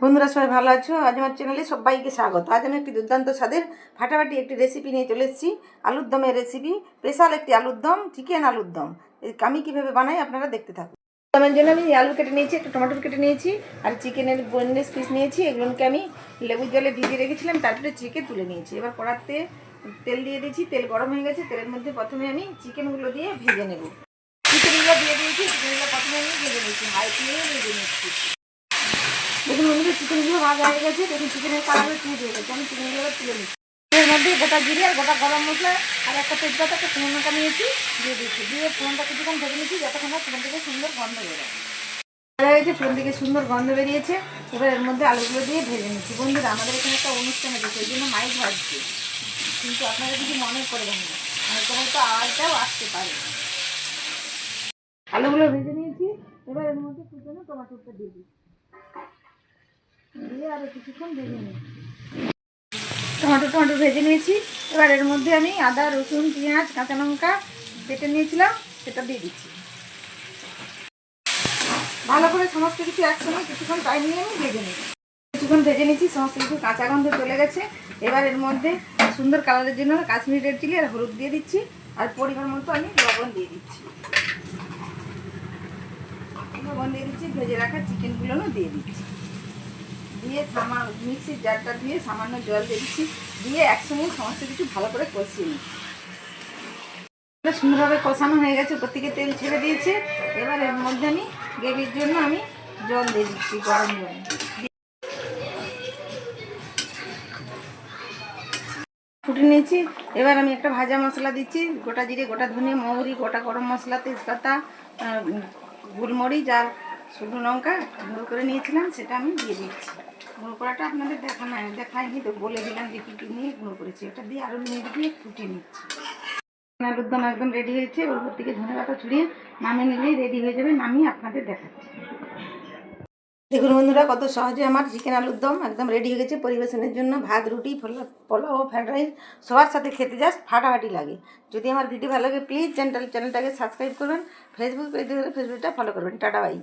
বন্ধুরা সবাই ভালো আছো? আজ আমার চ্যানেলে সবাইকে স্বাগত। আজ আমি একটি দুর্দান্ত স্বাদের ফাটাফাটি একটি রেসিপি নিয়ে চলে এসেছি। আলুর দমের রেসিপি, স্পেশাল একটি আলুর দম, চিকেন আলুর দম। আমি কীভাবে বানাই আপনারা দেখতে থাকুন। দমের জন্য আমি আলু কেটে নিয়েছি, একটা টমেটো কেটে নিয়েছি, আর চিকেনের বোনলেস পিস নিয়েছি। এগুলোকে আমি লেবুর জলে ভিজিয়ে রেখেছিলাম, তারপরে চিকেন তুলে নিয়েছি। এবার কড়াতে তেল দিয়ে দিয়েছি, তেল গরম হয়ে গেছে। তেলের মধ্যে প্রথমে আমি চিকেনগুলো দিয়ে ভেজে নেব। চিকেনগুলো দিয়ে দিয়েছি, চিকেনগুলো প্রথমে আমি ভেজে নিচ্ছি, হাই ফ্লেমে ভেজে নিচ্ছি। দেখুন বন্ধুরা, চিকেনগুলো ভাজা হয়ে গেছে। দেখুন চিকেনের কালারও চেঞ্জ হয়ে গেছে। আমি চিকেনগুলো তুলে নিচ্ছি। এর মধ্যে গোটা জিরে আর গোটা গরম মশলা আর একটা তেজপাতা, একটা শুকনো লঙ্কা নিয়েছি, দিয়ে দিচ্ছি। দিয়ে ফোড়নটা কিছুক্ষণ ভেজে নিচ্ছি, যতক্ষণ না ফোড়ন থেকে সুন্দর গন্ধ বেরোয়। ভাজা হয়েছে, ফোড়ন থেকে সুন্দর গন্ধ বেরিয়েছে। এবার এর মধ্যে আলুগুলো দিয়ে ভেজে নিচ্ছি। বন্ধুরা, আমাদের এখানে একটা অনুষ্ঠান আছে, সেই জন্য মাইক ভাজছে, কিন্তু আপনারা কিছু মনে করবেন না, হয়তো আওয়াজটাও আসতে পারে। আলুগুলো ভেজে নিয়েছি। এবার এর মধ্যে কুচনো টমেটোটা দিয়ে দিচ্ছি, দিয়ে আরও কিছুক্ষণ ভেজে নিচ্ছি। টমেটো ভেজে নিয়েছি। এবার এর মধ্যে আমি আদা, রসুন, পেঁয়াজ, কাঁচা লঙ্কা কেটে নিয়েছিলাম, সেটা দিয়ে দিচ্ছি। ভালো করে সমস্ত কিছু একসঙ্গে কিছুক্ষণ টাইম নিয়ে আমি ভেজে নিচ্ছি। কিছুক্ষণ ভেজে নিচ্ছি, সমস্ত কিছু কাঁচা গন্ধ চলে গেছে। এবার এর মধ্যে সুন্দর কালারের জন্য কাশ্মীরি রেড চিলি আর হলুদ দিয়ে দিচ্ছি, আর পরিমাণ মতো আমি লবণ দিয়ে দিচ্ছি। লবণ দিয়ে দিচ্ছি, ভেজে রাখা চিকেনগুলোও দিয়ে দিচ্ছি। দিয়ে মিক্সির জারটা দিয়ে সামান্য জল দিয়ে দিচ্ছি, দিয়ে একসঙ্গে সমস্ত কিছু ভালো করে কষিয়ে নিচ্ছি। সুন্দরভাবে কষানো হয়ে গেছে, উপর থেকে তেল ছেড়ে দিয়েছে। এবার এর মধ্যে আমি গ্রেভির জন্য আমি জল দিয়ে দিচ্ছি, গরম জল ফুটে নিয়েছি। এবার আমি একটা ভাজা মশলা দিচ্ছি, গোটা জিরে, গোটা ধনে, মৌরি, গোটা গরম মশলা, তেজপাতা, গোলমরিচ আর শুকনো লঙ্কা গুঁড়ো করে নিয়েছিলাম, সেটা আমি দিয়ে দিচ্ছি। গুঁড়ো করাটা আপনাদের দেখায়নি, তো বলে দিলাম যে কী কী নিয়ে গুঁড়ো করেছি। এটা দিয়ে আরও মিনিট দিয়ে ফুটিয়ে নিচ্ছি। আলুর দম একদম রেডি হয়েছে। ওর উপর থেকে ধনে পাতা ছড়িয়ে নামিয়ে নিলেই রেডি হয়ে যাবে। নামিয়ে আপনাদের দেখাচ্ছি। দেখুন বন্ধুরা, কত সহজে আমার চিকেন আলুর দম একদম রেডি হয়ে গেছে। পরিবেশনের জন্য ভাত, রুটি, পোলাও ও ফ্রাইড রাইস সবার সাথে খেতে জাস্ট ফাটাফাটি লাগে। যদি আমার ভিডিও ভালো লাগে প্লিজ চ্যানেলটাকে সাবস্ক্রাইব করবেন। ফেসবুক পেজে ফেসবুকটা ফলো করবেন। Tata bye.